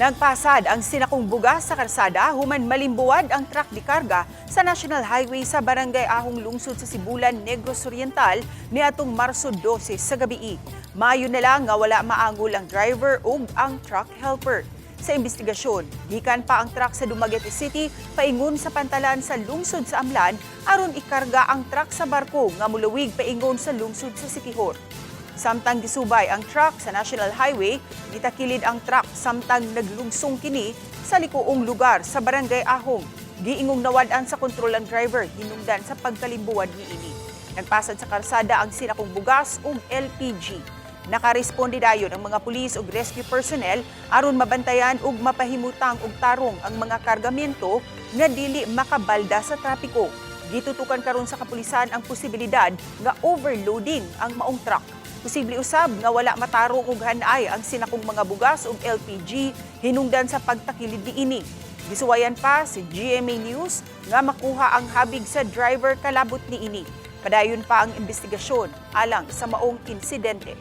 Nagpasad ang Sinakong Bugas sa karsada human malimbuwad ang truck ni karga sa National Highway sa Barangay Ahong lungsod sa Sibulan, Negros Oriental niadtong Marso 12 sa gabi. Mayo na lang nga wala maangol ang driver ug ang truck helper. Sa investigasyon, gikan pa ang truck sa Dumaguete City paingon sa pantalan sa lungsod sa Amlan aron ikarga ang truck sa barko nga mulawig paingon sa lungsod sa Siquijor. Samtang gisubay ang truck sa National Highway, gitakilid ang truck samtang naglungsong kini sa likuong lugar sa Barangay Ahong. Giingong nawad-an sa kontrol ang driver hinungdan sa pagkalimbuwad niini. Nagpasad sa karsada ang Sinakong Bugas ug LPG. Nakaresponde dayon ang mga pulis ug rescue personnel aron mabantayan ug mapahimutang og tarong ang mga kargamento nga dili makabalda sa trapiko. Gitutukan karon sa kapulisan ang posibilidad nga overloading ang maong truck. Posible usab nga wala matarong og hanay ang sinakong mga bugas ug LPG hinungdan sa pagtakilid niini. Gisuwayan pa si GMA News nga makuha ang habig sa driver kalabot niini. Padayon pa ang investigasyon alang sa maong insidente.